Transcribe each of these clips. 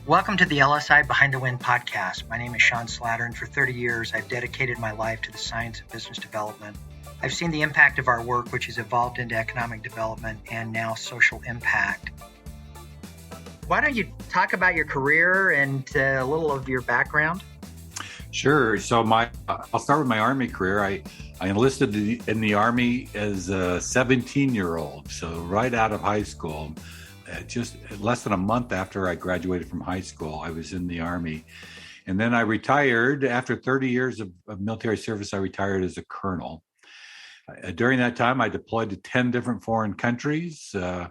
Welcome to the LSI Behind the Wind podcast. My name is Sean Slatter, and for 30 years, I've dedicated my life to the science of business development. I've seen the impact of our work, which has evolved into economic development and now social impact. Why don't you talk about your career and a little of your background? Sure. So I'll start with my Army career. I enlisted in the Army as a 17-year-old, so right out of high school. Just less than a month after I graduated from high school, I was in the Army. And then I retired. After 30 years of military service, I retired as a colonel. During that time, I deployed to 10 different foreign countries. I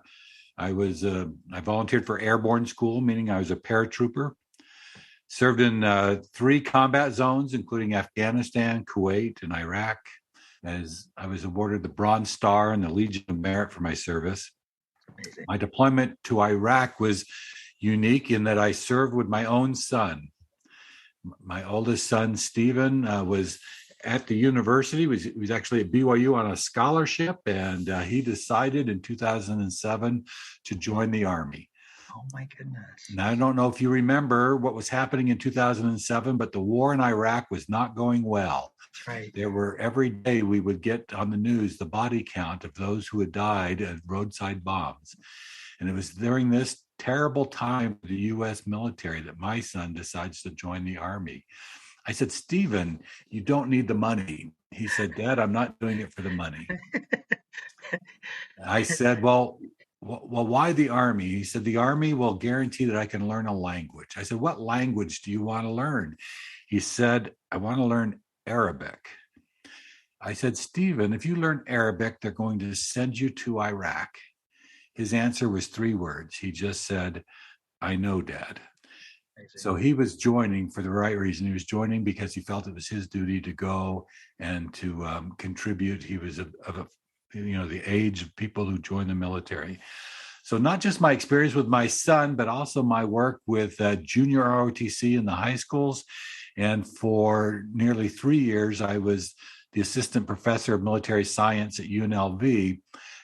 volunteered for airborne school, meaning I was a paratrooper. Served in 3 combat zones, including Afghanistan, Kuwait, and Iraq, as I was awarded the Bronze Star and the Legion of Merit for my service. Amazing. My deployment to Iraq was unique in that I served with my own son. My oldest son, Stephen, was at the university. He was actually at BYU on a scholarship, and he decided in 2007 to join the Army. Oh, my goodness. Now, I don't know if you remember what was happening in 2007, but the war in Iraq was not going well. That's right. Every day we would get on the news the body count of those who had died of roadside bombs. And it was during this terrible time for the U.S. military that my son decides to join the Army. I said, Stephen, you don't need the money. He said, Dad, I'm not doing it for the money. I said, well, why the Army? He said, the Army will guarantee that I can learn a language. I said, what language do you want to learn? He said, I want to learn Arabic. I said, Stephen, if you learn Arabic, they're going to send you to Iraq. His answer was 3 words. He just said, I know, Dad. Amazing. So he was joining for the right reason. He was joining because he felt it was his duty to go and to contribute. He was the age of people who join the military. So not just my experience with my son, but also my work with junior ROTC in the high schools. And for nearly 3 years, I was the assistant professor of military science at UNLV.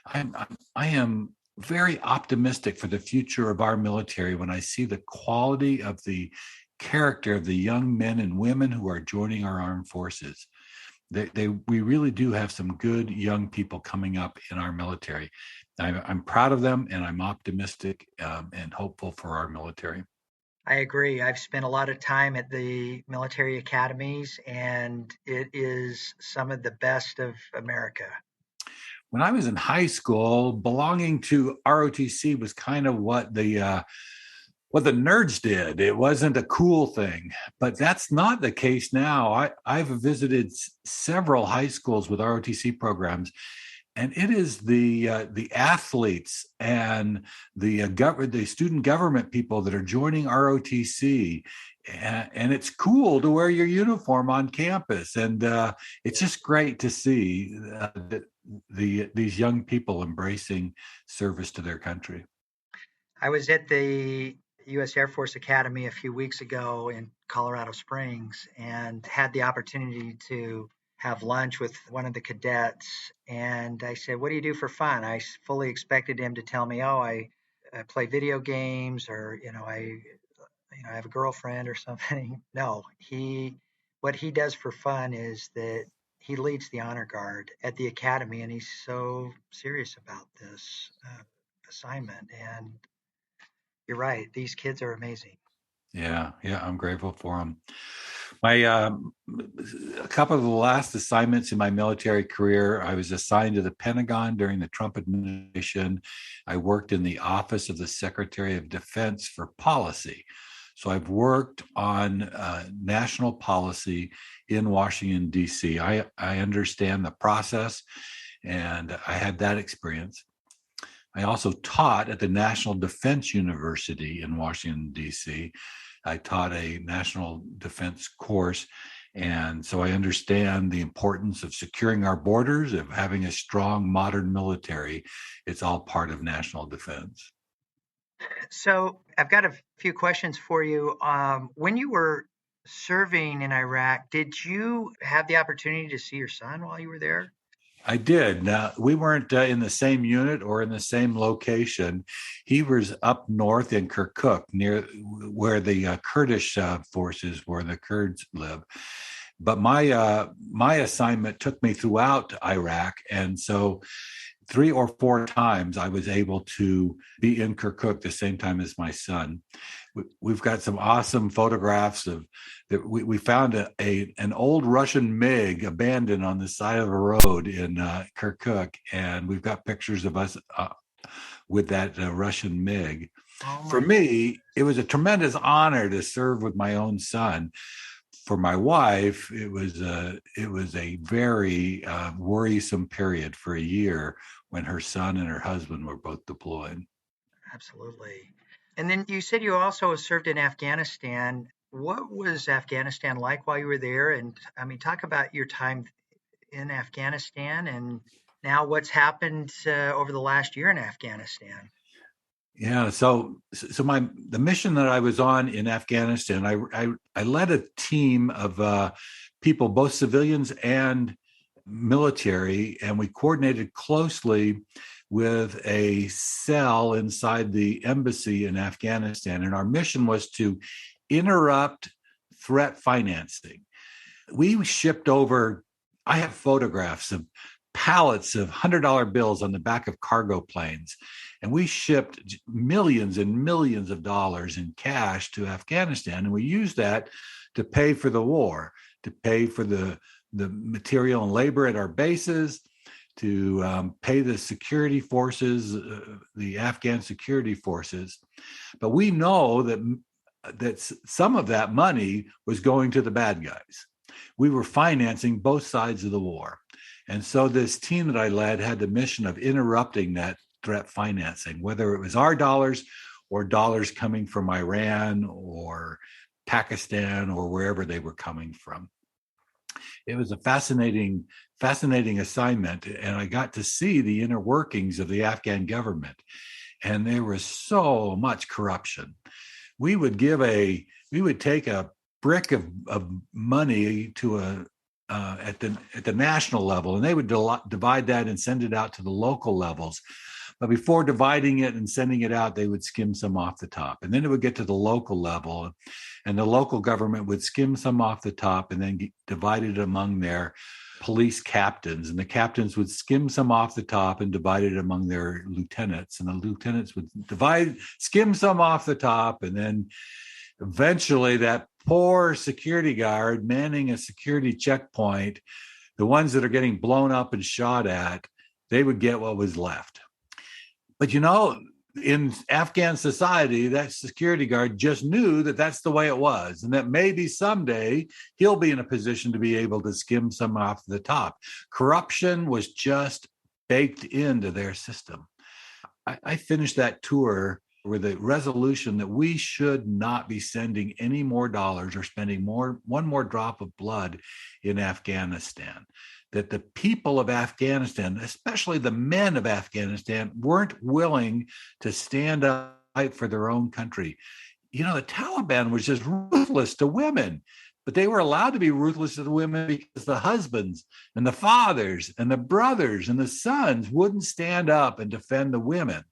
I am very optimistic for the future of our military when I see the quality of the character of the young men and women who are joining our armed forces. We really do have some good young people coming up in our military. I'm proud of them, and I'm optimistic and hopeful for our military. I agree. I've spent a lot of time at the military academies, and it is some of the best of America. When I was in high school, belonging to ROTC was kind of what the nerds did. It wasn't a cool thing, but that's not the case now. I've visited several high schools with ROTC programs, and it is the athletes and the student government people that are joining ROTC, and it's cool to wear your uniform on campus, and it's just great to see these young people embracing service to their country. I was at the U.S. Air Force Academy a few weeks ago in Colorado Springs and had the opportunity to have lunch with one of the cadets. And I said, what do you do for fun? I fully expected him to tell me, I play video games, or, I have a girlfriend or something. No, what he does for fun is that he leads the honor guard at the academy, and he's so serious about this assignment. And you're right. These kids are amazing. Yeah, I'm grateful for them. A couple of the last assignments in my military career, I was assigned to the Pentagon during the Trump administration. I worked in the Office of the Secretary of Defense for policy. So I've worked on national policy in Washington, D.C. I understand the process, and I had that experience. I also taught at the National Defense University in Washington, D.C. I taught a national defense course, and so I understand the importance of securing our borders, of having a strong, modern military. It's all part of national defense. So I've got a few questions for you. When you were serving in Iraq, did you have the opportunity to see your son while you were there? I did. Now, we weren't in the same unit or in the same location. He was up north in Kirkuk, near where the Kurdish forces, where the Kurds live. But my assignment took me throughout Iraq, and so 3 or 4 times I was able to be in Kirkuk the same time as my son. We've got some awesome photographs of that. We found an old Russian MiG abandoned on the side of a road in Kirkuk, and we've got pictures of us with that Russian MiG. Oh For my. me, it was a tremendous honor to serve with my own son. For my wife, it was a very worrisome period for a year when her son and her husband were both deployed. Absolutely. And then you said you also served in Afghanistan. What was Afghanistan like while you were there? And I mean, talk about your time in Afghanistan and now what's happened over the last year in Afghanistan. Yeah, so my the mission that I was on in Afghanistan, I led a team of people, both civilians and military, and we coordinated closely with a cell inside the embassy in Afghanistan, and our mission was to interrupt threat financing. We shipped over, I have photographs of pallets of $100 bills on the back of cargo planes. And we shipped millions and millions of dollars in cash to Afghanistan. And we used that to pay for the war, to pay for the material and labor at our bases, to pay the security forces, the Afghan security forces. But we know that some of that money was going to the bad guys. We were financing both sides of the war. And so this team that I led had the mission of interrupting that threat financing, whether it was our dollars or dollars coming from Iran or Pakistan or wherever they were coming from. It was a fascinating assignment, and I got to see the inner workings of the Afghan government. And there was so much corruption. We would take a brick of money to at the national level, and they would divide that and send it out to the local levels. But before dividing it and sending it out, they would skim some off the top, and then it would get to the local level, and the local government would skim some off the top and then divide it among their police captains, and the captains would skim some off the top and divide it among their lieutenants, and the lieutenants would skim some off the top, and then eventually that poor security guard manning a security checkpoint, the ones that are getting blown up and shot at, they would get what was left. But in Afghan society, that security guard just knew that that's the way it was, and that maybe someday he'll be in a position to be able to skim some off the top. Corruption was just baked into their system. I finished that tour with a resolution that we should not be sending any more dollars or spending one more drop of blood in Afghanistan. That the people of Afghanistan, especially the men of Afghanistan, weren't willing to stand up for their own country. The Taliban was just ruthless to women, but they were allowed to be ruthless to the women because the husbands and the fathers and the brothers and the sons wouldn't stand up and defend the women.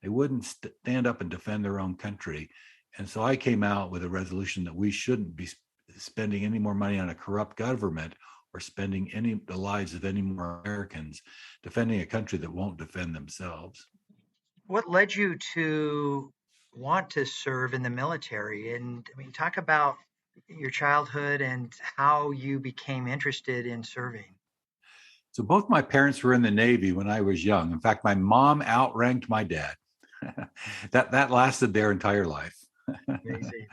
They wouldn't stand up and defend their own country. And so I came out with a resolution that we shouldn't be spending any more money on a corrupt government or spending the lives of any more Americans defending a country that won't defend themselves. What led you to want to serve in the military? And I mean, talk about your childhood and how you became interested in serving. So both my parents were in the Navy when I was young. In fact, my mom outranked my dad. that lasted their entire life. Amazing.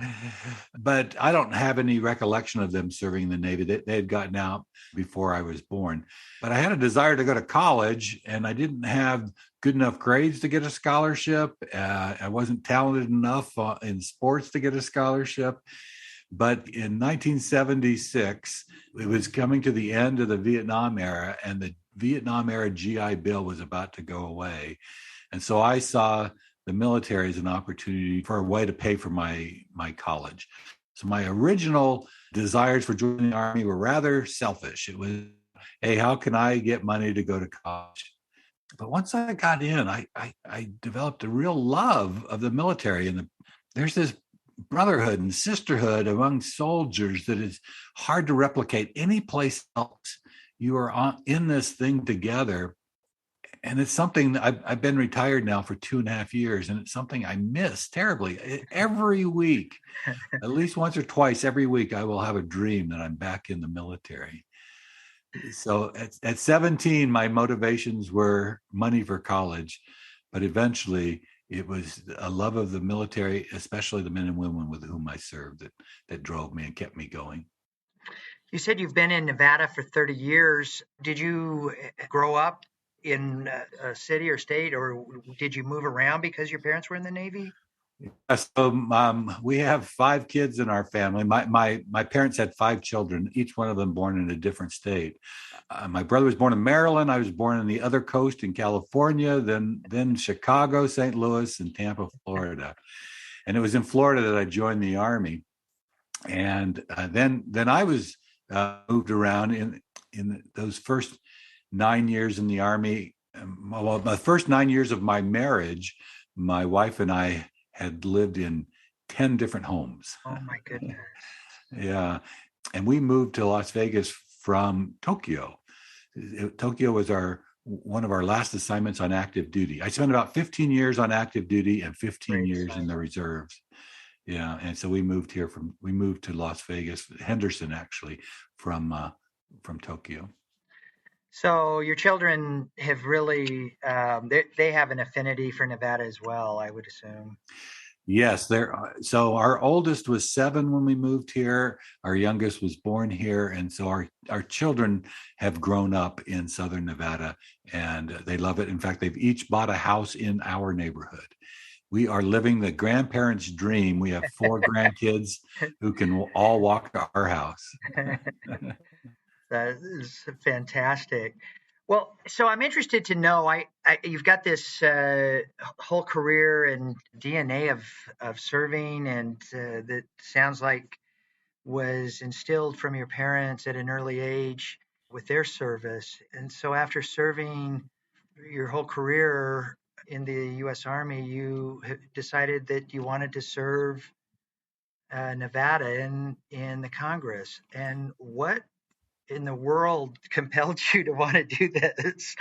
But I don't have any recollection of them serving in the Navy. They had gotten out before I was born. But I had a desire to go to college, and I didn't have good enough grades to get a scholarship. I wasn't talented enough in sports to get a scholarship. But in 1976, it was coming to the end of the Vietnam era, and the Vietnam era GI Bill was about to go away. And so I saw the military as an opportunity for a way to pay for my college. So my original desires for joining the Army were rather selfish. It was hey, how can I get money to go to college? But once I got in, I developed a real love of the military, and there's this brotherhood and sisterhood among soldiers that is hard to replicate any place else. You are in this thing together, and it's something I've been retired now for 2.5 years, and it's something I miss terribly. Every week, at least once or twice every week, I will have a dream that I'm back in the military. So at 17, my motivations were money for college, but eventually it was a love of the military, especially the men and women with whom I served, that drove me and kept me going. You said you've been in Nevada for 30 years. Did you grow up in a city or state, or did you move around because your parents were in the Navy? So we have 5 kids in our family. My parents had 5 children, each one of them born in a different state. My brother was born in Maryland. I was born on the other coast in California, then Chicago, St. Louis, and Tampa, Florida. And it was in Florida that I joined the Army. And then I was moved around in those first 9 years in the Army. Well, the first 9 years of my marriage, my wife and I had lived in 10 different homes. Oh my goodness. Yeah. And we moved to Las Vegas from Tokyo. Tokyo was one of our last assignments on active duty. I spent about 15 years on active duty and 15 Great years in the assignment. reserves. Yeah, and so we moved to Las Vegas, Henderson actually, from Tokyo. So your children have really, they have an affinity for Nevada as well, I would assume. Yes, there. So our oldest was 7 when we moved here. Our youngest was born here, and so our children have grown up in Southern Nevada, and they love it. In fact, they've each bought a house in our neighborhood. We are living the grandparents' dream. We have 4 grandkids who can all walk to our house. That is fantastic. Well, so I'm interested to know. You've got this whole career and DNA of serving, and that sounds like was instilled from your parents at an early age with their service. And so, after serving your whole career in the U.S. Army, you decided that you wanted to serve Nevada in the Congress. And what in the world compelled you to want to do this?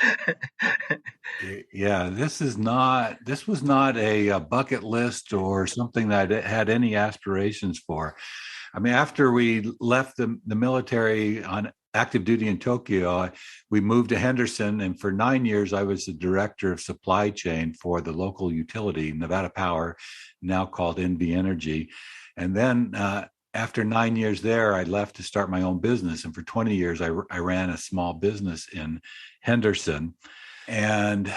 Yeah, this was not a bucket list or something that I had any aspirations for. I mean, after we left the military on active duty in Tokyo, we moved to Henderson, and for 9 years, I was the director of supply chain for the local utility, Nevada Power, now called NV Energy. And then after 9 years there, I left to start my own business. And for 20 years, I ran a small business in Henderson. And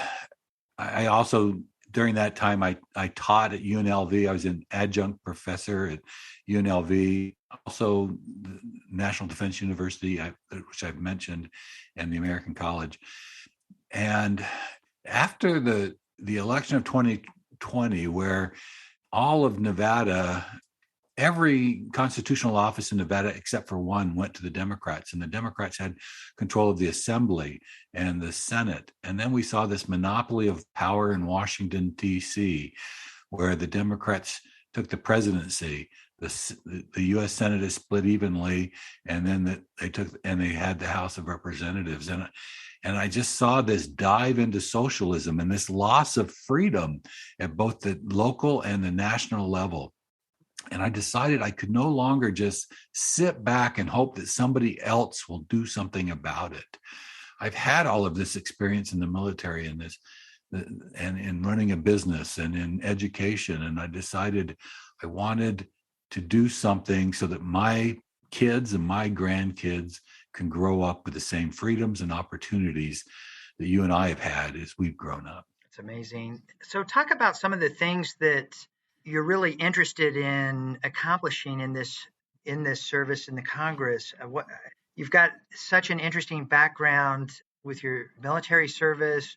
I also, during that time, I taught at UNLV. I was an adjunct professor at UNLV, also the National Defense University, which I've mentioned, and the American College. And after the election of 2020, where all of Nevada, every constitutional office in Nevada except for one went to the Democrats, and the Democrats had control of the Assembly and the Senate. And then we saw this monopoly of power in Washington, D.C., where the Democrats took the presidency. The U.S. Senate is split evenly, and then they had the House of Representatives. And I just saw this dive into socialism and this loss of freedom at both the local and the national level. And I decided I could no longer just sit back and hope that somebody else will do something about it. I've had all of this experience in the military and in running a business and in education. And I decided I wanted to do something so that my kids and my grandkids can grow up with the same freedoms and opportunities that you and I have had as we've grown up. It's amazing. So, talk about some of the things that you're really interested in accomplishing in this service in the Congress. What you've got such an interesting background with your military service.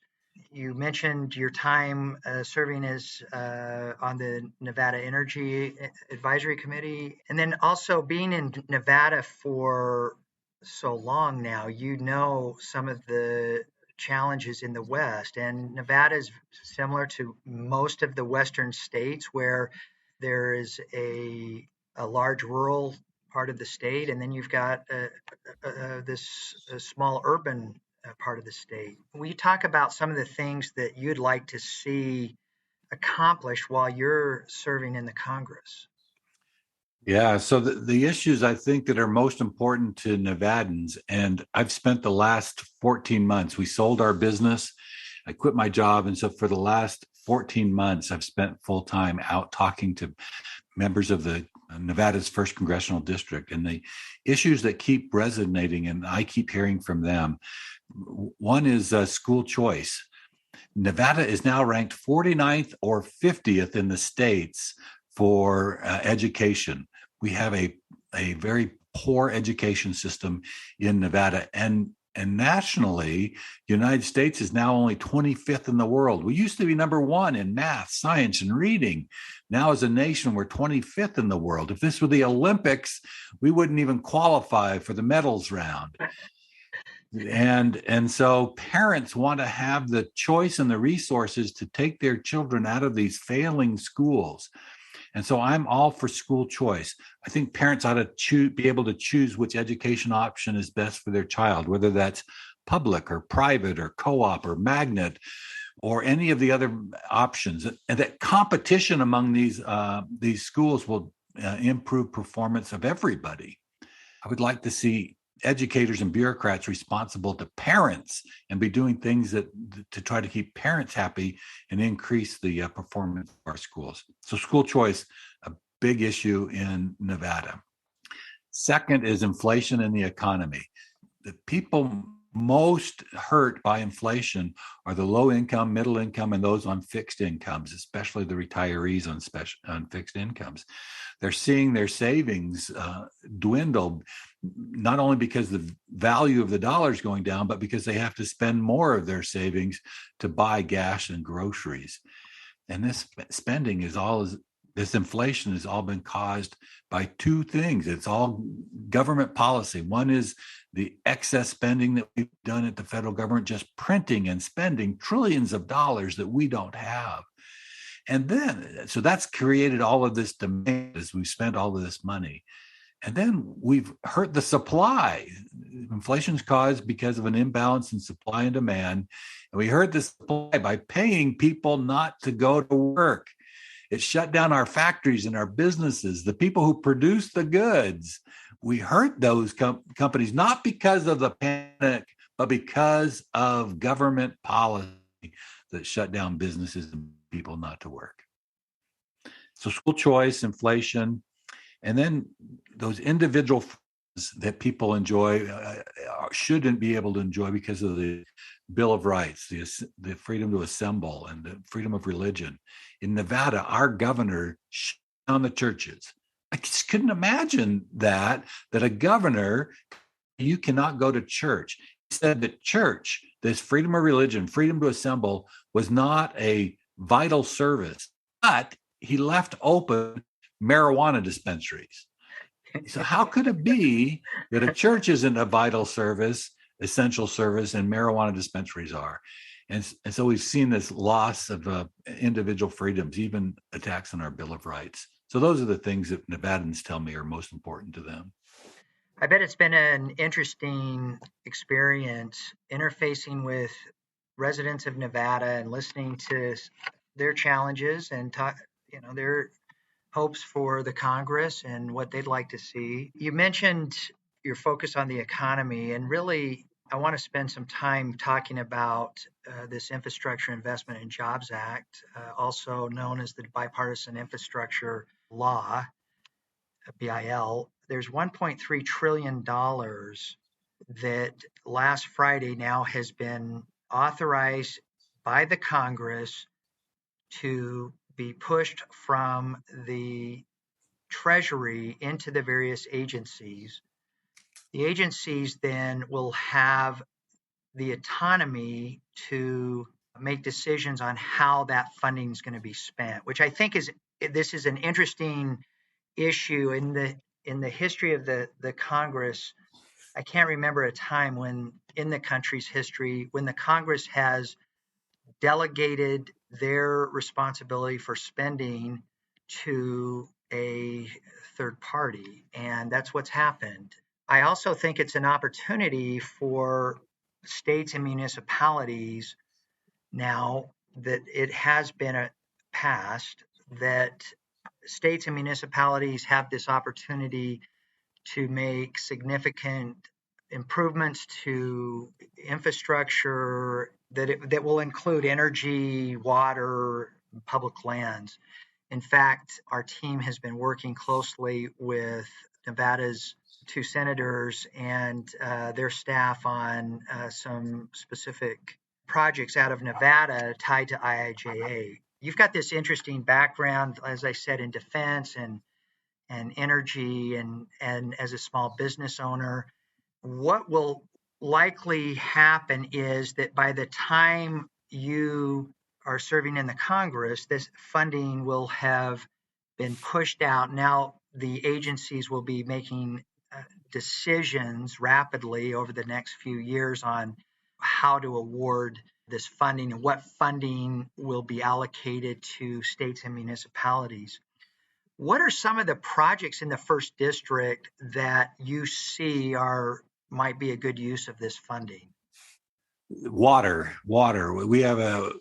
You mentioned your time serving as on the Nevada Energy Advisory Committee, and then also being in Nevada for so long now, you know some of the challenges in the West. And Nevada is similar to most of the Western states where there is a large rural part of the state, and then you've got this small urban part of the state. Will you talk about some of the things that you'd like to see accomplished while you're serving in the Congress? Yeah, so the issues I think that are most important to Nevadans, and I've spent the last 14 months, we sold our business, I quit my job. And so for the last 14 months, I've spent full time out talking to members of the Nevada's first congressional district, and the issues that keep resonating, and I keep hearing from them. One is school choice. Nevada is now ranked 49th or 50th in the states for education. We have a very poor education system in Nevada, and nationally, the United States is now only 25th in the world. We used to be number one in math, science, and reading. Now, as a nation, we're 25th in the world. If this were the Olympics, we wouldn't even qualify for the medals round. And so parents want to have the choice and the resources to take their children out of these failing schools. And so I'm all for school choice. I think parents ought to be able to choose which education option is best for their child, whether that's public or private or co-op or magnet or any of the other options. And that competition among these schools will improve performance of everybody. I would like to see educators and bureaucrats responsible to parents and be doing things to try to keep parents happy and increase the performance of our schools. So school choice, a big issue in Nevada. Second is inflation in the economy. The people most hurt by inflation are the low income, middle income, and those on fixed incomes, especially the retirees on fixed incomes. They're seeing their savings dwindle, not only because the value of the dollar is going down, but because they have to spend more of their savings to buy gas and groceries. And this spending this inflation has all been caused by two things. It's all government policy. One is the excess spending that we've done at the federal government, just printing and spending trillions of dollars that we don't have. And then, so that's created all of this demand as we've spent all of this money. And then we've hurt the supply. Inflation is caused because of an imbalance in supply and demand. And we hurt the supply by paying people not to go to work. It shut down our factories and our businesses, the people who produce the goods. We hurt those companies, not because of the panic, but because of government policy that shut down businesses and people not to work. So school choice, inflation, and then those individual freedoms that people enjoy shouldn't be able to enjoy because of the Bill of Rights, the freedom to assemble and the freedom of religion. In Nevada, our governor shut down the churches. I just couldn't imagine that a governor, you cannot go to church. He said that church, this freedom of religion, freedom to assemble, was not a vital service, but he left open marijuana dispensaries. So how could it be that a church isn't a vital service, essential service, and marijuana dispensaries are? And so we've seen this loss of individual freedoms, even attacks on our Bill of Rights. So those are the things that Nevadans tell me are most important to them. I bet it's been an interesting experience interfacing with residents of Nevada and listening to their challenges and their hopes for the Congress and what they'd like to see. You mentioned your focus on the economy, and really, I want to spend some time talking about this Infrastructure Investment and Jobs Act, also known as the Bipartisan Infrastructure Law, BIL. There's $1.3 trillion that last Friday now has been authorized by the Congress to be pushed from the Treasury into the various agencies. The agencies then will have the autonomy to make decisions on how that funding is going to be spent, which I think this is an interesting issue in the history of the Congress. I can't remember a time when in the country's history when the Congress has delegated their responsibility for spending to a third party. And that's what's happened. I also think it's an opportunity for states and municipalities now that it has been passed that states and municipalities have this opportunity to make significant improvements to infrastructure that will include energy, water, public lands. In fact, our team has been working closely with Nevada's two senators and their staff on some specific projects out of Nevada tied to IIJA. You've got this interesting background, as I said, in defense and energy and as a small business owner. What will likely happen is that by the time you are serving in the Congress, this funding will have been pushed out. Now the agencies will be making decisions rapidly over the next few years on how to award this funding and what funding will be allocated to states and municipalities. What are some of the projects in the first district that you see might be a good use of this funding? Water. We have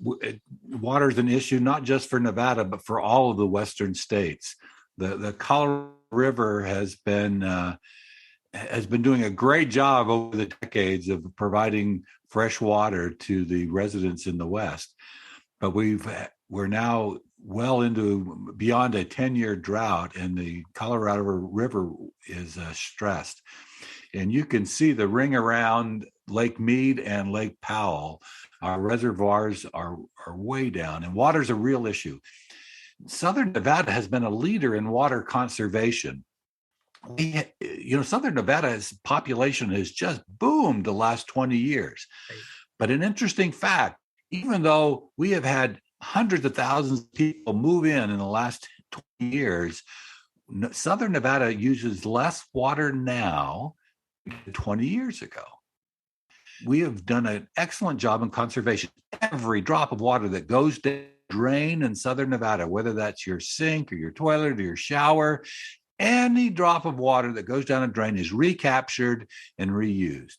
water is an issue not just for Nevada, but for all of the western states. The Colorado River has been doing a great job over the decades of providing fresh water to the residents in the West. But we're now well into beyond a 10-year drought, and the Colorado River is stressed. And you can see the ring around Lake Mead and Lake Powell. Our reservoirs are way down, and water's a real issue. Southern Nevada has been a leader in water conservation. Southern Nevada's population has just boomed the last 20 years. But an interesting fact, even though we have had hundreds of thousands of people move in the last 20 years, Southern Nevada uses less water now than 20 years ago. We have done an excellent job in conservation. Every drop of water that goes down the drain in Southern Nevada, whether that's your sink or your toilet or your shower, any drop of water that goes down a drain is recaptured and reused.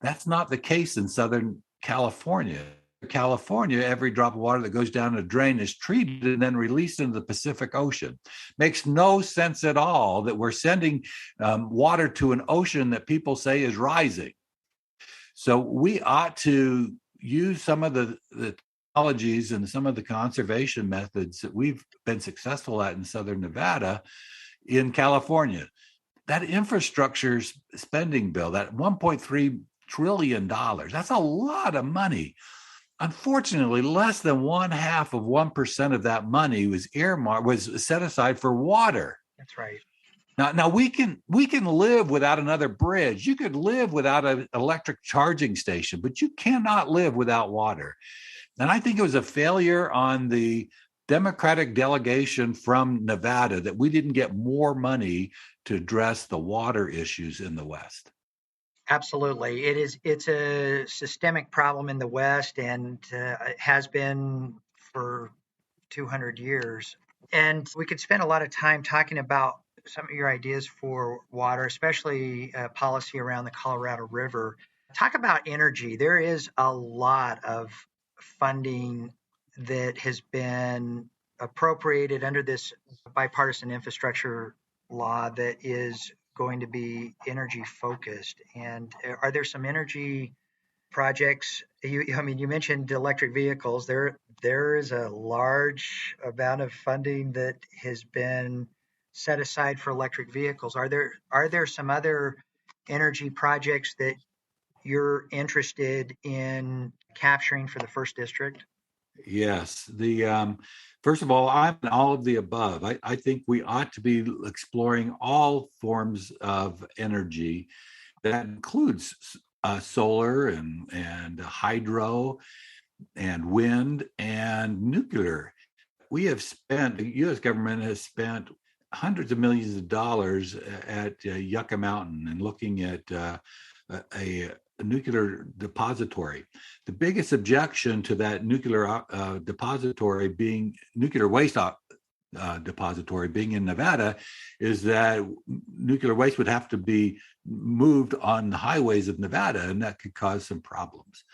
That's not the case in Southern California. California, every drop of water that goes down a drain is treated and then released into the Pacific Ocean. Makes no sense at all that we're sending water to an ocean that people say is rising. So we ought to use some of the technologies and some of the conservation methods that we've been successful at in Southern Nevada in California. That infrastructure spending bill, that $1.3 trillion, that's a lot of money. Unfortunately, less than 0.5% of that money was set aside for water. That's right. Now we can live without another bridge. You could live without an electric charging station, but you cannot live without water. And I think it was a failure on the Democratic delegation from Nevada that we didn't get more money to address the water issues in the West. Absolutely. It's a systemic problem in the West, and it has been for 200 years. And we could spend a lot of time talking about some of your ideas for water, especially policy around the Colorado River. Talk about energy. There is a lot of funding that has been appropriated under this bipartisan infrastructure law that is going to be energy focused. And are there some energy projects? You mentioned electric vehicles. There is a large amount of funding that has been set aside for electric vehicles. Are there some other energy projects that you're interested in capturing for the first district? Yes. First of all, I'm in all of the above. I think we ought to be exploring all forms of energy. That includes solar and hydro and wind and nuclear. The U.S. government has spent hundreds of millions of dollars at Yucca Mountain and looking at a nuclear depository. The biggest objection to that nuclear depository being nuclear waste depository being in Nevada is that nuclear waste would have to be moved on the highways of Nevada, and that could cause some problems.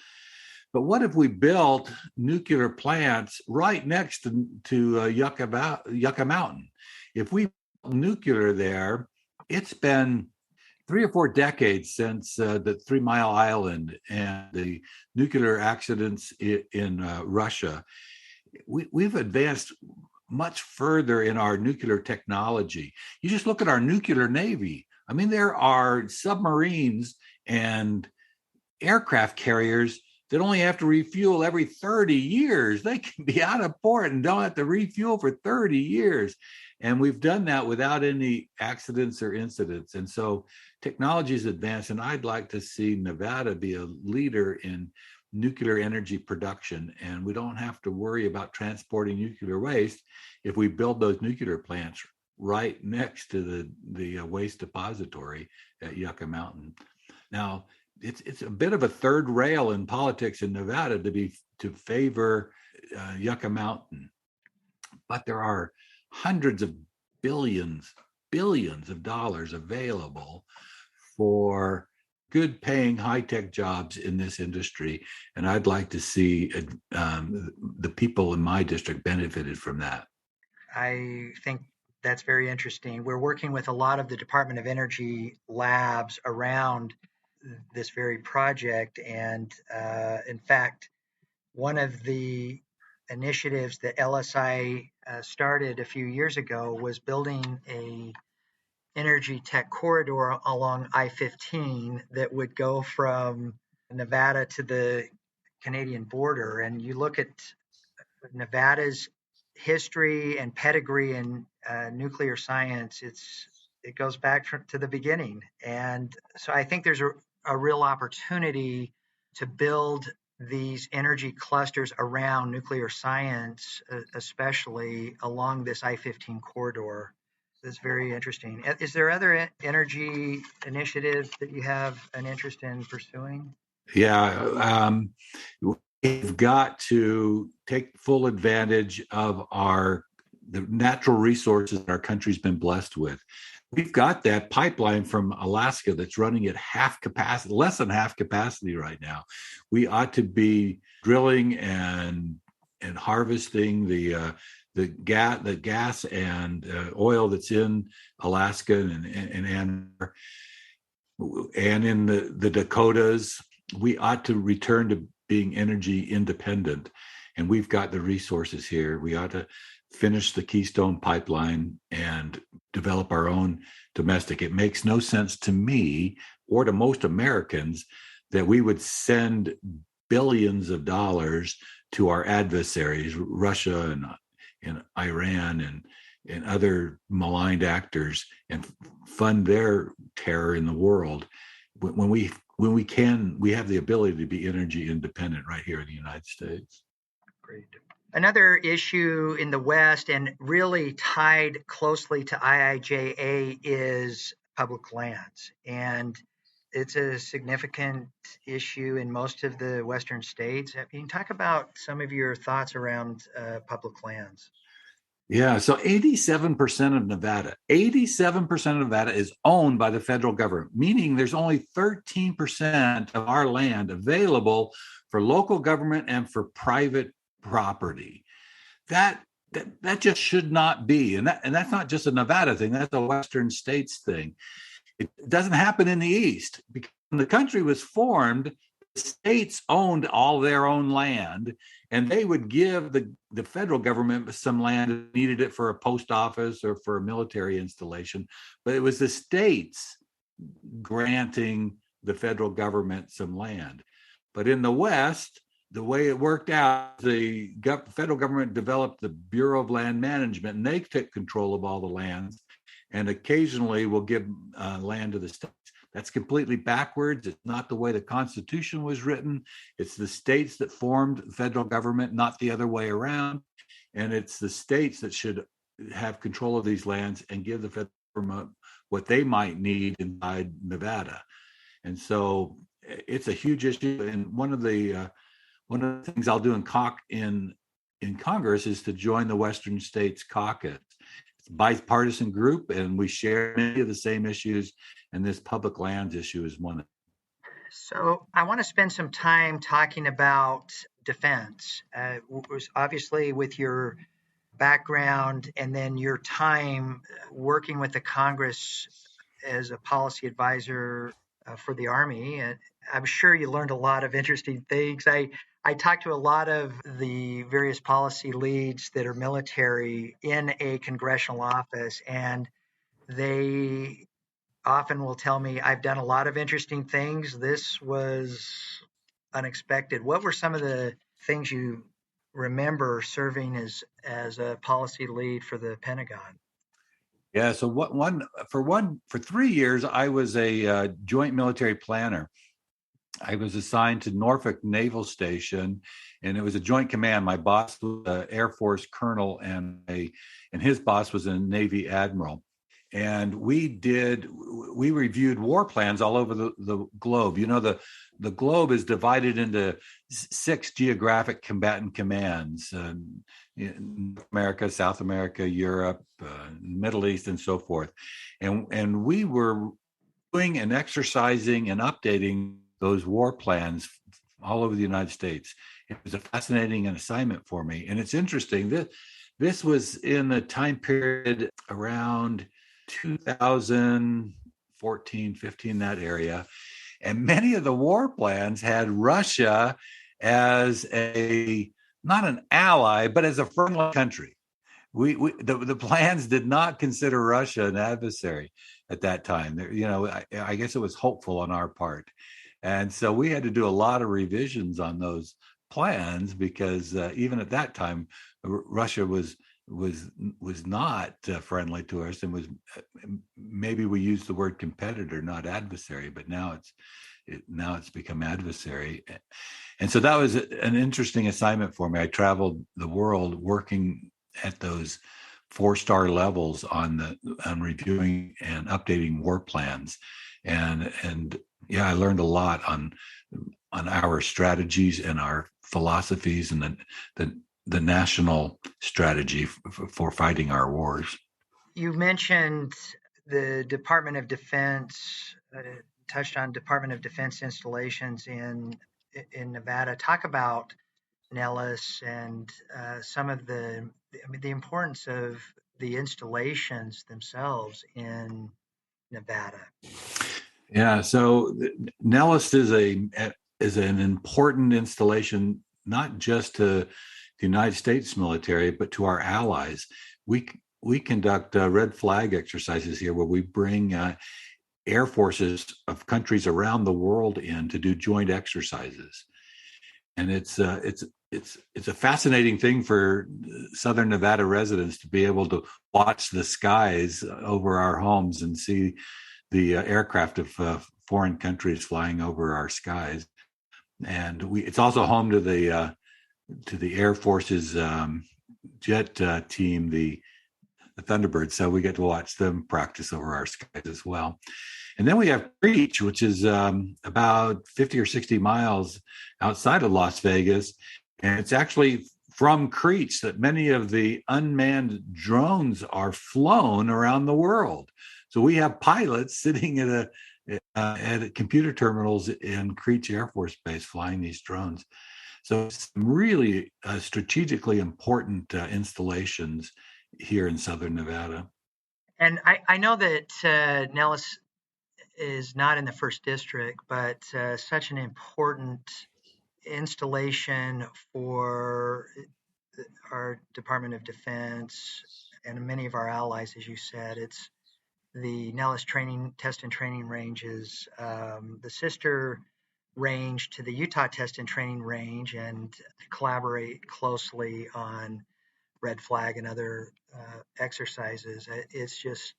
But what if we built nuclear plants right next to Yucca Mountain? If we built nuclear there, it's been 3 or 4 decades since the 3 Mile Island and the nuclear accidents in Russia. We've advanced much further in our nuclear technology. You just look at our nuclear navy. I mean, there are submarines and aircraft carriers that only have to refuel every 30 years. They can be out of port and don't have to refuel for 30 years. And we've done that without any accidents or incidents. And so technology is advanced, and I'd like to see Nevada be a leader in nuclear energy production. And we don't have to worry about transporting nuclear waste if we build those nuclear plants right next to the waste depository at Yucca Mountain. Now, it's a bit of a third rail in politics in Nevada to favor Yucca Mountain, but there are hundreds of billions of dollars available for good paying high-tech jobs in this industry, and I'd like to see the people in my district benefited from that. I think that's very interesting. We're working with a lot of the Department of Energy labs around this very project. And in fact, one of the initiatives that LSI started a few years ago was building a energy tech corridor along I-15 that would go from Nevada to the Canadian border. And you look at Nevada's history and pedigree in nuclear science, it goes back to the beginning. And so I think there's a real opportunity to build these energy clusters around nuclear science, especially along this I-15 corridor. That's very interesting. Is there other energy initiatives that you have an interest in pursuing? Yeah, we've got to take full advantage of the natural resources that our country's been blessed with. We've got that pipeline from Alaska that's running at half capacity, less than half capacity right now. We ought to be drilling and harvesting the gas and oil that's in Alaska and in the Dakotas. We ought to return to being energy independent, and we've got the resources here. We ought to finish the Keystone Pipeline and develop our own domestic. It makes no sense to me or to most Americans that we would send billions of dollars to our adversaries, Russia and Iran and other maligned actors, and fund their terror in the world when we have the ability to be energy independent right here in the United States. Great. Another issue in the West, and really tied closely to IIJA, is public lands. And it's a significant issue in most of the Western states. You can talk about some of your thoughts around public lands. Yeah, so 87% of Nevada, 87% of Nevada is owned by the federal government, meaning there's only 13% of our land available for local government and for private property. That just should not be. And that's not just a Nevada thing, that's a Western states thing. It doesn't happen in the East. Because when the country was formed, the states owned all their own land, and they would give the federal government some land that needed it for a post office or for a military installation. But it was the states granting the federal government some land. But in the West, the way it worked out, the federal government developed the Bureau of Land Management, and they took control of all the lands, and occasionally will give land to the states. That's completely backwards. It's not the way the Constitution was written. It's the states that formed the federal government, not the other way around. And it's the states that should have control of these lands and give the federal government what they might need inside Nevada. And so it's a huge issue. And one of the things I'll do in Congress is to join the Western States Caucus. It's a bipartisan group, and we share many of the same issues. And this public lands issue is one. So I want to spend some time talking about defense. Obviously, with your background and then your time working with the Congress as a policy advisor for the Army, and I'm sure you learned a lot of interesting things. I talked to a lot of the various policy leads that are military in a congressional office, and they often will tell me, I've done a lot of interesting things. This was unexpected. What were some of the things you remember serving as a policy lead for the Pentagon? Yeah. So for 3 years, I was a joint military planner. I was assigned to Norfolk Naval Station, and it was a joint command. My boss was an Air Force colonel, and his boss was a Navy admiral. And we reviewed war plans all over the globe. You know, the globe is divided into 6 geographic combatant commands: North America, South America, Europe, Middle East, and so forth. And we were doing and exercising and updating those war plans all over the United States. It was a fascinating assignment for me. And it's interesting that this was in the time period around 2014, 15, that area. And many of the war plans had Russia as not an ally, but as a friendly country. The plans did not consider Russia an adversary at that time. I guess it was hopeful on our part. And so we had to do a lot of revisions on those plans because even at that time, Russia was not friendly to us, and was maybe we used the word competitor, not adversary, but now it's become adversary. And so that was an interesting assignment for me. I traveled the world working at those 4-star levels on reviewing and updating war plans, and yeah, I learned a lot on our strategies and our philosophies and the national strategy for fighting our wars. You mentioned the Department of Defense, touched on Department of Defense installations in Nevada. Talk about Nellis and some of the importance of the installations themselves in Nevada. Yeah, so Nellis is an important installation, not just to the United States military, but to our allies. We conduct red flag exercises here, where we bring air forces of countries around the world in to do joint exercises, and it's a fascinating thing for Southern Nevada residents to be able to watch the skies over our homes and see the aircraft of foreign countries flying over our skies. And it's also home to the Air Force's jet team, the Thunderbirds. So we get to watch them practice over our skies as well. And then we have Creech, which is about 50 or 60 miles outside of Las Vegas. And it's actually from Creech that many of the unmanned drones are flown around the world. So we have pilots sitting at computer terminals in Creech Air Force Base flying these drones. So it's really strategically important installations here in Southern Nevada. And I know that Nellis is not in the first district, but such an important installation for our Department of Defense and many of our allies, as you said. It's the Nellis Test and Training Ranges, the sister range to the Utah Test and Training Range, and collaborate closely on red flag and other exercises. It's just,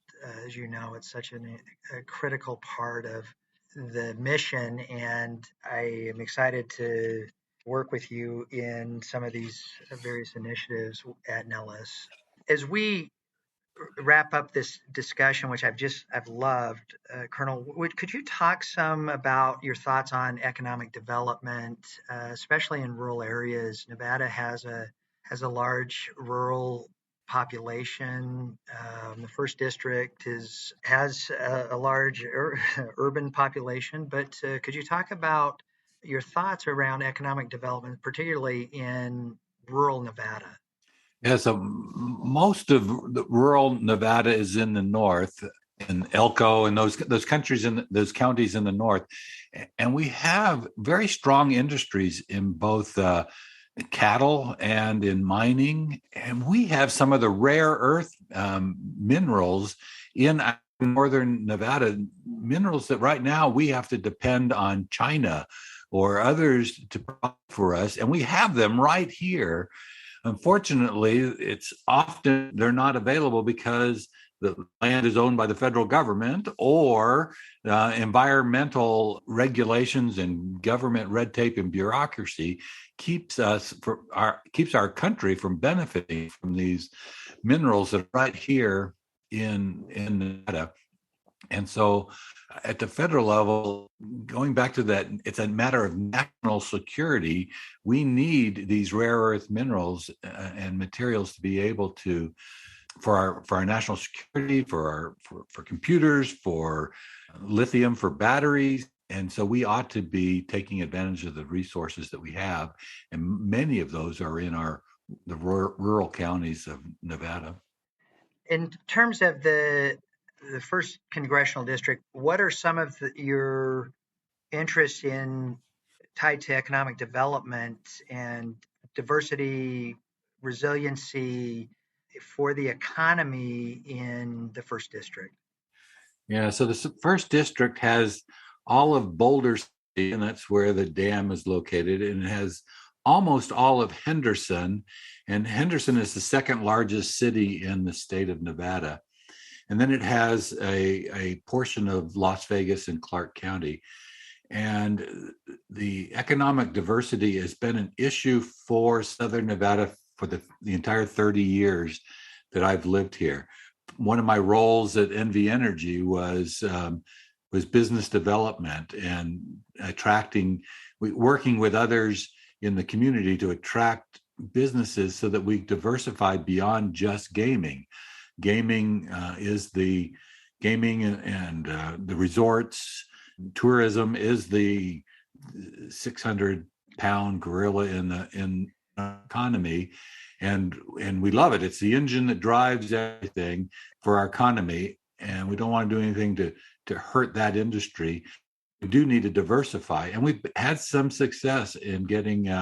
as you know, it's such a critical part of the mission, and I am excited to work with you in some of these various initiatives at Nellis. As we wrap up this discussion, which I've loved, Colonel, could you talk some about your thoughts on economic development, especially in rural areas? Nevada has a large rural population. The first district has a large urban population, but could you talk about your thoughts around economic development, particularly in rural Nevada? Yeah, so most of the rural Nevada is in the north, in Elko and those countries in those counties in the north, and we have very strong industries in both cattle and in mining, and we have some of the rare earth minerals in northern Nevada, minerals that right now we have to depend on China or others to provide for us, and we have them right here. Unfortunately, it's often they're not available because the land is owned by the federal government, or environmental regulations and government red tape and bureaucracy keeps our country from benefiting from these minerals that are right here in Nevada. And so at the federal level, going back to that, it's a matter of national security. We need these rare earth minerals and materials to be able to, for our national security, for computers, for lithium, for batteries. And so we ought to be taking advantage of the resources that we have. And many of those are in the rural counties of Nevada. In terms of the first congressional district, what are some of your interests in tied to economic development and diversity, resiliency for the economy in the first district? Yeah, so the first district has all of Boulder City, and that's where the dam is located, and it has almost all of Henderson, and Henderson is the second largest city in the state of Nevada. And then it has a portion of Las Vegas and Clark County. And the economic diversity has been an issue for Southern Nevada for the entire 30 years that I've lived here. One of my roles at NV Energy was business development and working with others in the community to attract businesses so that we diversify beyond just gaming. Gaming is the gaming and the resorts. Tourism is the 600-pound gorilla in the economy, and we love it. It's the engine that drives everything for our economy, and we don't want to do anything to hurt that industry. We do need to diversify, and we've had some success in getting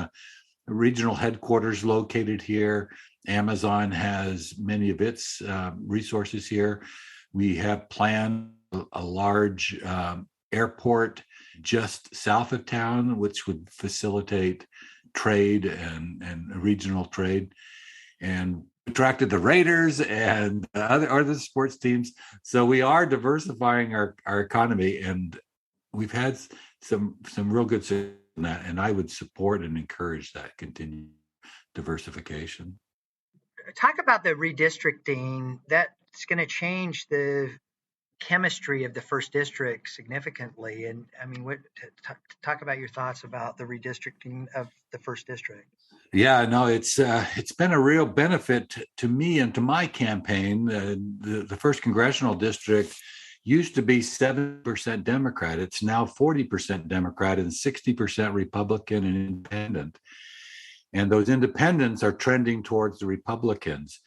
regional headquarters located here. Amazon has many of its resources here. We have planned a large airport just south of town, which would facilitate trade and regional trade, and attracted the Raiders and other sports teams. So we are diversifying our economy, and we've had some real good success in that, and I would support and encourage that continued diversification. Talk about the redistricting. That's going to change the chemistry of the first district significantly. And I mean, talk about your thoughts about the redistricting of the first district. Yeah, no, it's been a real benefit to me and to my campaign. The first congressional district used to be 7% Democrat. It's now 40% Democrat and 60% Republican and independent. And those independents are trending towards the Republicans.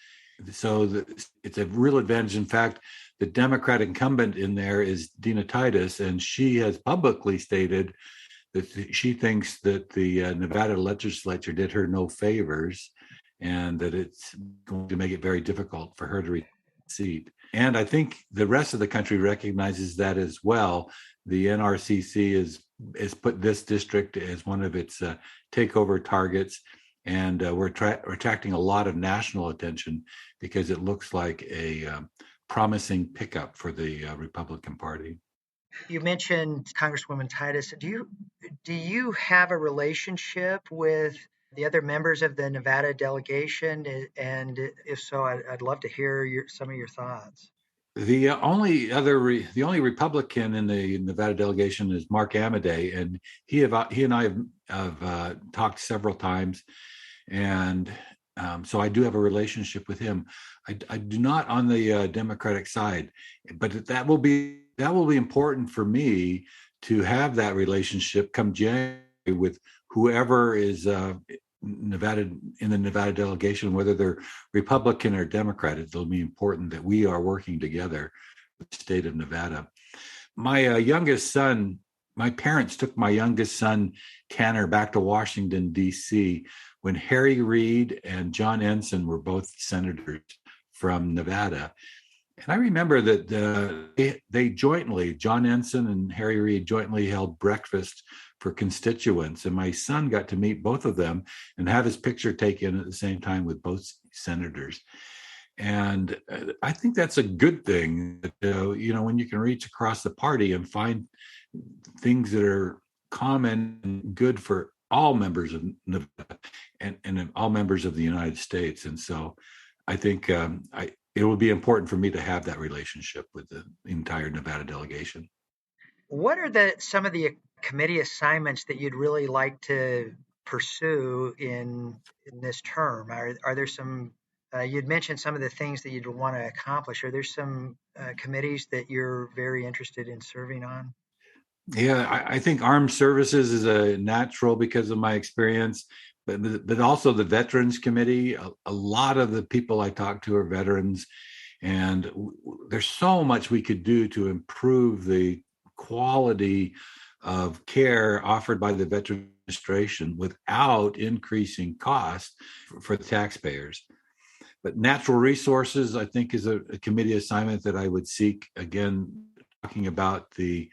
So it's a real advantage. In fact, the Democrat incumbent in there is Dina Titus, and she has publicly stated that she thinks that the Nevada legislature did her no favors, and that it's going to make it very difficult for her to retain the seat. And I think the rest of the country recognizes that as well. The NRCC has put this district as one of its takeover targets, and we're attracting a lot of national attention because it looks like a promising pickup for the Republican Party. You mentioned Congresswoman Titus. Do you have a relationship with the other members of the Nevada delegation? And if so, I'd love to hear some of your thoughts. The only Republican in the Nevada delegation is Mark Amadei, and he and I have talked several times, and so I do have a relationship with him. I do not on the Democratic side, but that will be important for me to have that relationship come January with whoever is Nevada in the Nevada delegation, whether they're Republican or Democrat. It'll be important that we are working together with the state of Nevada. My youngest son, my parents took my youngest son, Tanner, back to Washington, D.C. when Harry Reid and John Ensign were both senators from Nevada. And I remember that they jointly, John Ensign and Harry Reid jointly held breakfast for constituents. And my son got to meet both of them and have his picture taken at the same time with both senators. And I think that's a good thing, when you can reach across the party and find things that are common and good for all members of Nevada and all members of the United States. And so I think it would be important for me to have that relationship with the entire Nevada delegation. What are some of the committee assignments that you'd really like to pursue in this term? Are there some? You'd mentioned some of the things that you'd want to accomplish. Are there some committees that you're very interested in serving on? Yeah, I think armed services is a natural because of my experience, but also the Veterans Committee. A lot of the people I talk to are veterans, and there's so much we could do to improve the quality of care offered by the Veterans Administration without increasing costs for the taxpayers. But natural resources, I think, is a committee assignment that I would seek. Again, talking about the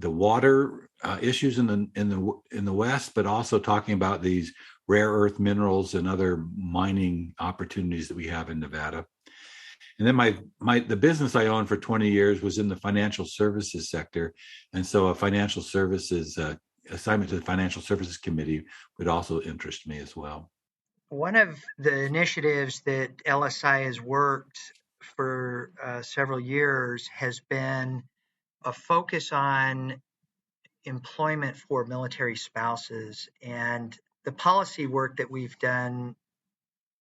water issues in the West, but also talking about these rare earth minerals and other mining opportunities that we have in Nevada. And then the business I owned for 20 years was in the financial services sector, and so a financial services assignment to the Financial Services Committee would also interest me as well. One of the initiatives that LSI has worked for several years has been a focus on employment for military spouses, and the policy work that we've done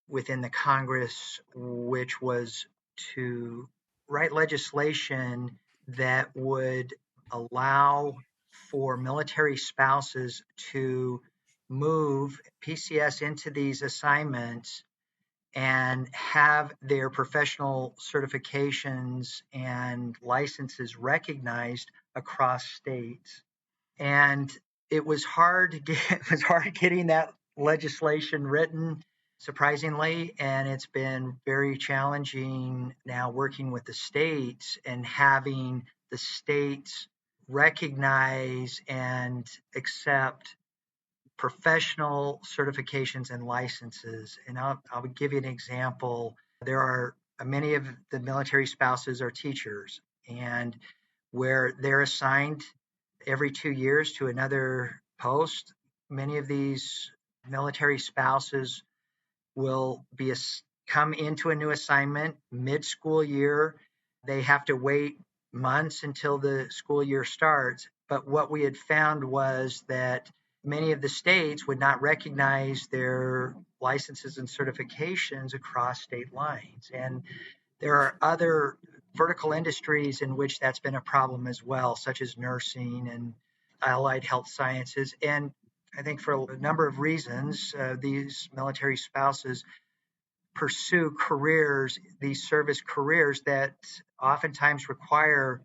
within the Congress, which was to write legislation that would allow for military spouses to move PCS into these assignments and have their professional certifications and licenses recognized across states. And it was hard to it was hard getting that legislation written, surprisingly, and it's been very challenging now working with the states and having the states recognize and accept professional certifications and licenses. And I'll give you an example. There are many of the military spouses are teachers, and where they're assigned every 2 years to another post, many of these military spouses will come into a new assignment mid-school year. They have to wait months until the school year starts. But what we had found was that many of the states would not recognize their licenses and certifications across state lines. And there are other vertical industries in which that's been a problem as well, such as nursing and allied health sciences. And I think for a number of reasons, these military spouses pursue careers, these service careers that oftentimes require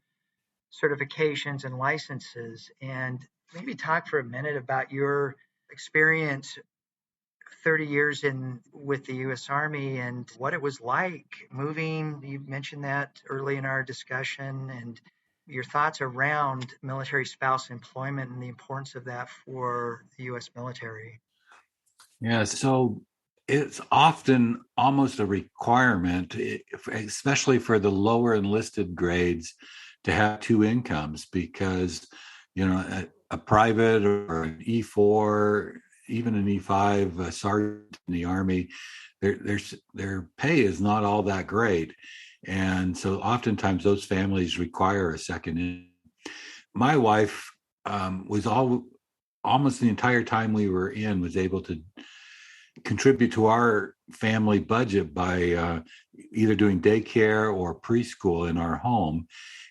certifications and licenses. And maybe talk for a minute about your experience 30 years in with the U.S. Army and what it was like moving. You mentioned that early in our discussion, and your thoughts around military spouse employment and the importance of that for the U.S. military. Yeah, so it's often almost a requirement, especially for the lower enlisted grades, to have two incomes because, a private or an E4 even an E5 sergeant in the Army, their pay is not all that great. And so oftentimes those families require a second income. My wife was almost the entire time we were in was able to contribute to our family budget by either doing daycare or preschool in our home.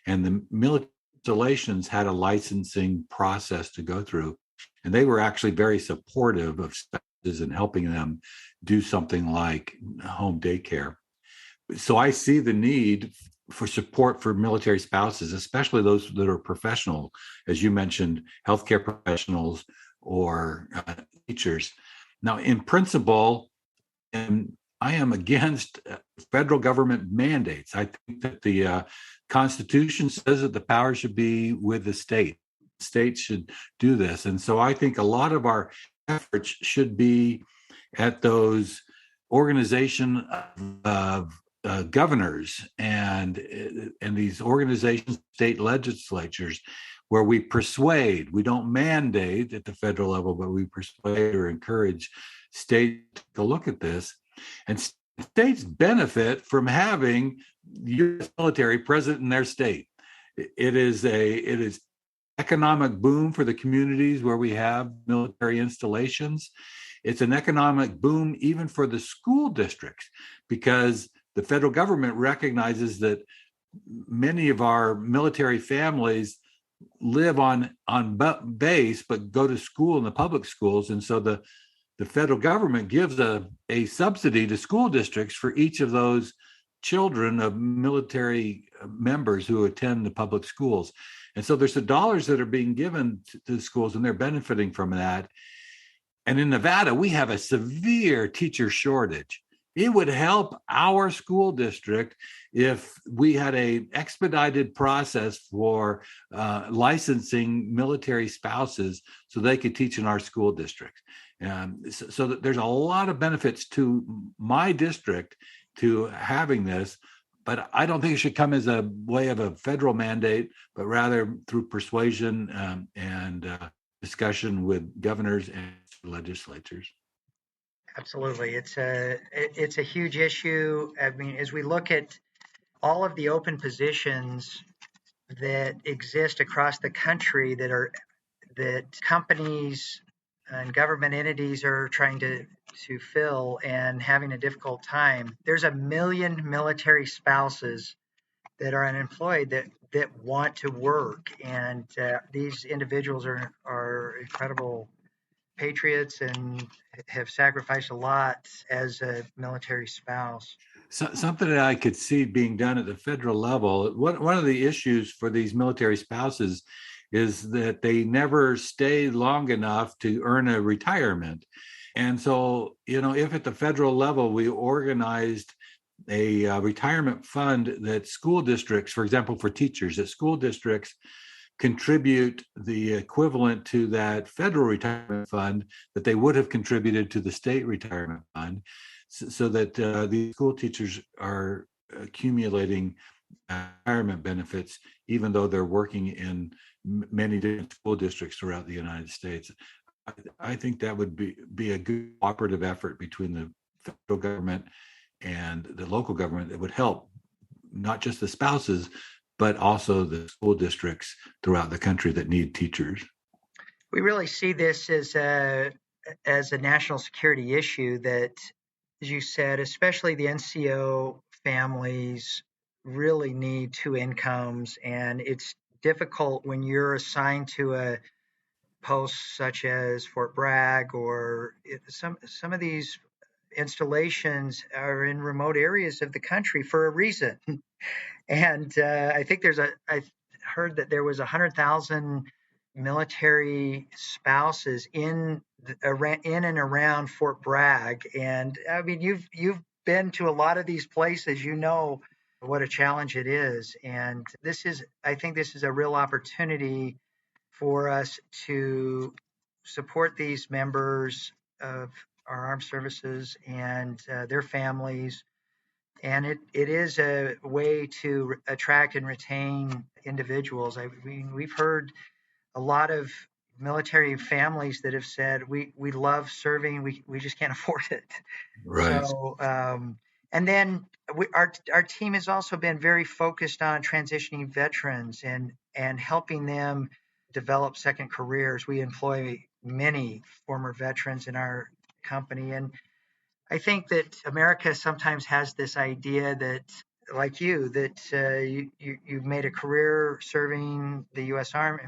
And the military installations had a licensing process to go through. And they were actually very supportive of spouses and helping them do something like home daycare. So I see the need for support for military spouses, especially those that are professional, as you mentioned, healthcare professionals or teachers. Now, in principle, and I am against federal government mandates. I think that the Constitution says that the power should be with the state. States should do this. And so I think a lot of our efforts should be at those organization of governors and these organizations, state legislatures, where we persuade, we don't mandate at the federal level, but we persuade or encourage states to look at this. And states benefit from having U.S. military present in their state. It is economic boom for the communities where we have military installations. It's an economic boom even for the school districts, because the federal government recognizes that many of our military families live on base but go to school in the public schools, and so the federal government gives a subsidy to school districts for each of those children of military members who attend the public schools. And so there's the dollars that are being given to the schools, and they're benefiting from that. And in Nevada, we have a severe teacher shortage. It would help our school district if we had an expedited process for licensing military spouses so they could teach in our school district. So there's a lot of benefits to my district to having this, but I don't think it should come as a way of a federal mandate, but rather through persuasion and discussion with governors and legislatures. Absolutely. It's a huge issue. I mean, as we look at all of the open positions that exist across the country that companies and government entities are trying to fill and having a difficult time. There's 1 million military spouses that are unemployed that want to work, and these individuals are incredible patriots and have sacrificed a lot as a military spouse. So, something that I could see being done at the federal level. One of the issues for these military spouses is that they never stay long enough to earn a retirement. And so, if at the federal level we organized a retirement fund that school districts, for example, for teachers, that school districts contribute the equivalent to that federal retirement fund that they would have contributed to the state retirement fund, so that the school teachers are accumulating retirement benefits, even though they're working in many different school districts throughout the United States. I think that would be a good cooperative effort between the federal government and the local government that would help not just the spouses, but also the school districts throughout the country that need teachers. We really see this as a national security issue that, as you said, especially the NCO families really need two incomes, and it's difficult when you're assigned to a post such as Fort Bragg or some of these installations are in remote areas of the country for a reason. And I think I heard that there was 100,000 military spouses in and around Fort Bragg. And I mean, you've been to a lot of these places, you know what a challenge it is. And I think this is a real opportunity for us to support these members of our armed services and their families. And it is a way to attract and retain individuals. I mean, we've heard a lot of military families that have said, we love serving, we just can't afford it. Right. So, and then our team has also been very focused on transitioning veterans and helping them develop second careers. We employ many former veterans in our company, and I think that America sometimes has this idea that, like you, that you've made a career serving the U.S. Army,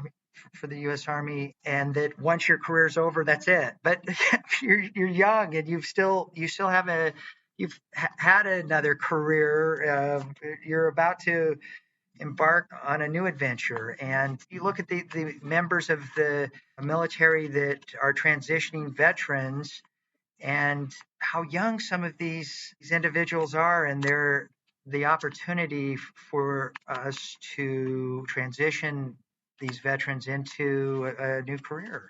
for the U.S. Army, and that once your career's over, that's it. But you're young, and you still have had another career. You're about to embark on a new adventure, and you look at the members of the military that are transitioning veterans and how young some of these individuals are, and the opportunity for us to transition these veterans into a new career.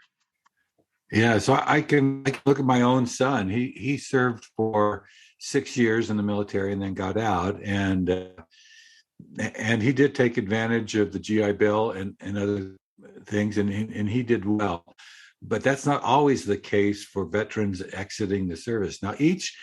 Yeah, so I can look at my own son. He served for 6 years in the military and then got out, and he did take advantage of the GI Bill and other things, and he did well. But that's not always the case for veterans exiting the service. Now, each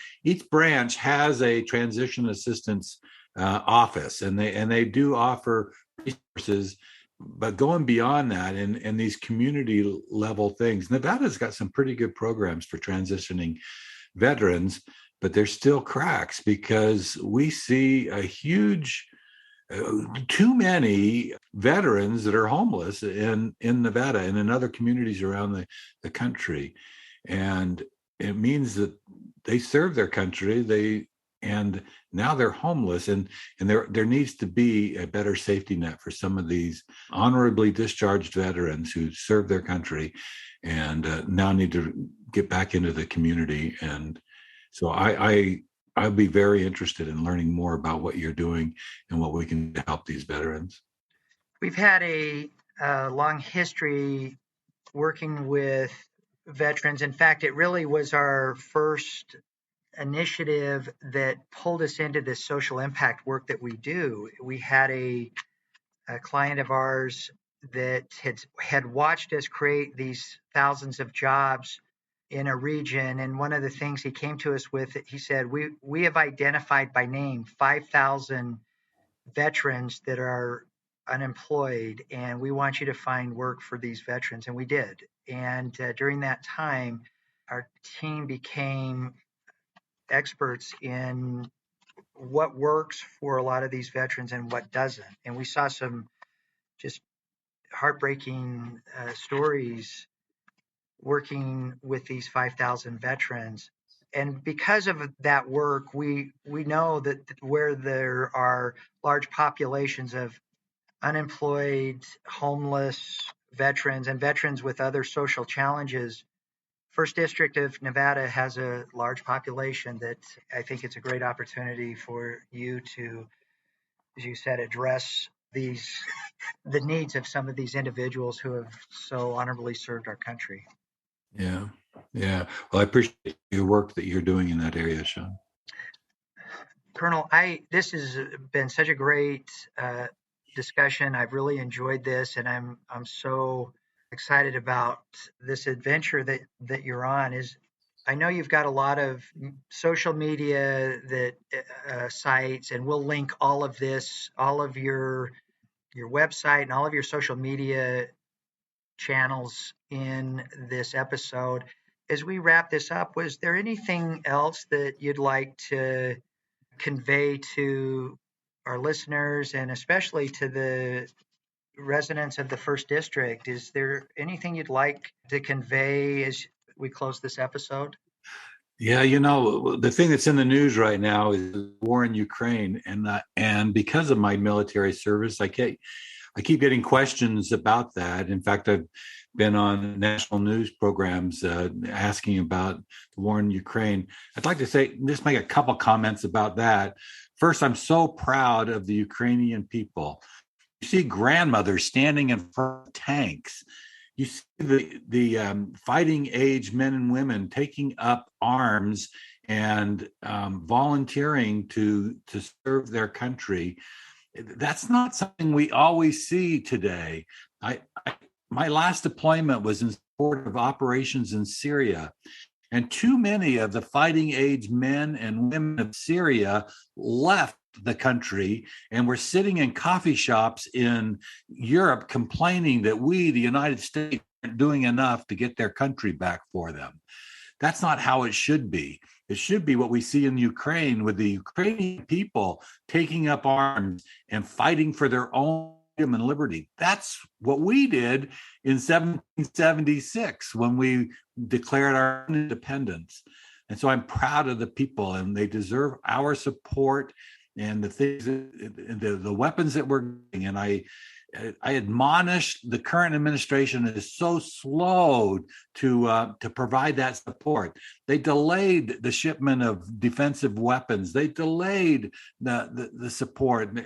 branch has a transition assistance office, and they do offer resources. But going beyond that, and these community level things, Nevada's got some pretty good programs for transitioning veterans, but there's still cracks because we see a huge too many veterans that are homeless in Nevada and in other communities around the country. And it means that they serve their country, and now they're homeless, and there needs to be a better safety net for some of these honorably discharged veterans who serve their country and now need to get back into the community. And so I'd be very interested in learning more about what you're doing and what we can do to help these veterans. We've had a long history working with veterans. In fact, it really was our first initiative that pulled us into this social impact work that we do. We had a client of ours that had watched us create these thousands of jobs in a region, and one of the things he came to us with, he said, we have identified by name 5,000 veterans that are unemployed, and we want you to find work for these veterans. And we did. And during that time, our team became experts in what works for a lot of these veterans and what doesn't. And we saw some just heartbreaking stories working with these 5,000 veterans. And because of that work, we know that where there are large populations of unemployed, homeless veterans and veterans with other social challenges, First District of Nevada has a large population that I think it's a great opportunity for you to, as you said, address the needs of some of these individuals who have so honorably served our country. Yeah. Yeah. Well, I appreciate the work that you're doing in that area, Sean. Colonel, this has been such a great discussion. I've really enjoyed this, and I'm so excited about this adventure that you're on. Is I know you've got a lot of social media that sites, and we'll link all of this, all of your website, and all of your social media channels in this episode. As we wrap this up, was there anything else that you'd like to convey to our listeners and especially to the residents of the First District? Is there anything you'd like to convey as we close this episode? Yeah, the thing that's in the news right now is war in Ukraine, and because of my military service, I keep getting questions about that. In fact, I've been on national news programs asking about the war in Ukraine. I'd like to just make a couple comments about that. First, I'm so proud of the Ukrainian people. You see grandmothers standing in front of tanks. You see the fighting age men and women taking up arms and volunteering to serve their country. That's not something we always see today. I my last deployment was in support of operations in Syria. And too many of the fighting age men and women of Syria left the country and were sitting in coffee shops in Europe complaining that we, the United States, aren't doing enough to get their country back for them. That's not how it should be. It should be what we see in Ukraine, with the Ukrainian people taking up arms and fighting for their own freedom and liberty. That's what we did in 1776 when we declared our independence. And so I'm proud of the people, and they deserve our support and the things, the weapons that we're getting. And I admonish the current administration is so slow to provide that support. They delayed the shipment of defensive weapons. They delayed the support.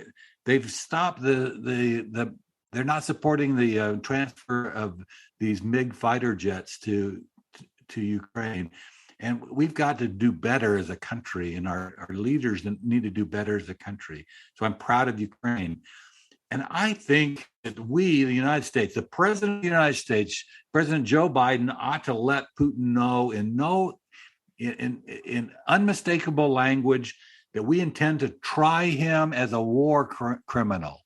They've stopped they're not supporting the transfer of these MiG fighter jets to Ukraine. And we've got to do better as a country, and our leaders need to do better as a country. So I'm proud of Ukraine. And I think that we, the United States, the President of the United States, President Joe Biden, ought to let Putin know in unmistakable language that we intend to try him as a war criminal,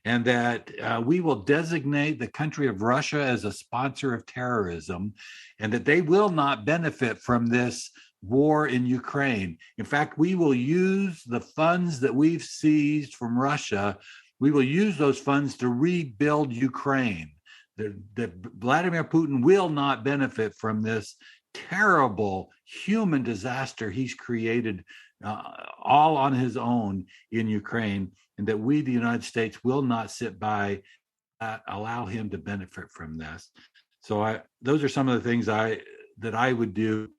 and that we will designate the country of Russia as a sponsor of terrorism, and that they will not benefit from this war in Ukraine. In fact, we will use the funds that we've seized from Russia. We will use those funds to rebuild Ukraine. That Vladimir Putin will not benefit from this terrible human disaster he's created all on his own in Ukraine, and that we, the United States, will not sit by, allow him to benefit from this. So those are some of the things that I would do.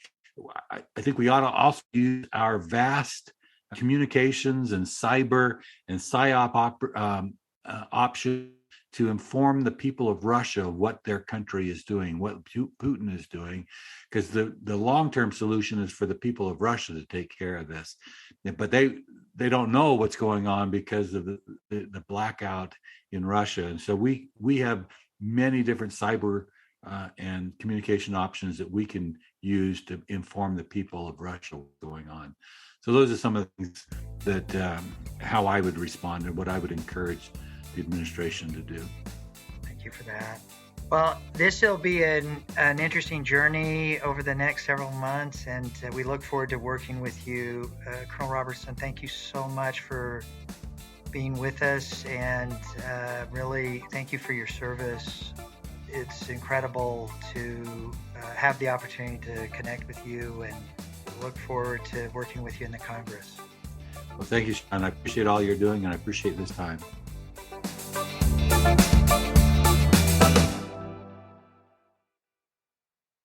I think we ought to also use our vast communications and cyber and psyop options to inform the people of Russia what their country is doing, what Putin is doing, because the long-term solution is for the people of Russia to take care of this. But they don't know what's going on because of the blackout in Russia. And so we have many different cyber and communication options that we can use to inform the people of Russia what's going on. So those are some of the things that how I would respond and what I would encourage the administration to do. Thank you for that. Well, this will be an interesting journey over the next several months, and we look forward to working with you. Colonel Robertson, thank you so much for being with us, and really thank you for your service. It's incredible to have the opportunity to connect with you, and look forward to working with you in the Congress. Well, thank you, Sean. I appreciate all you're doing, and I appreciate this time.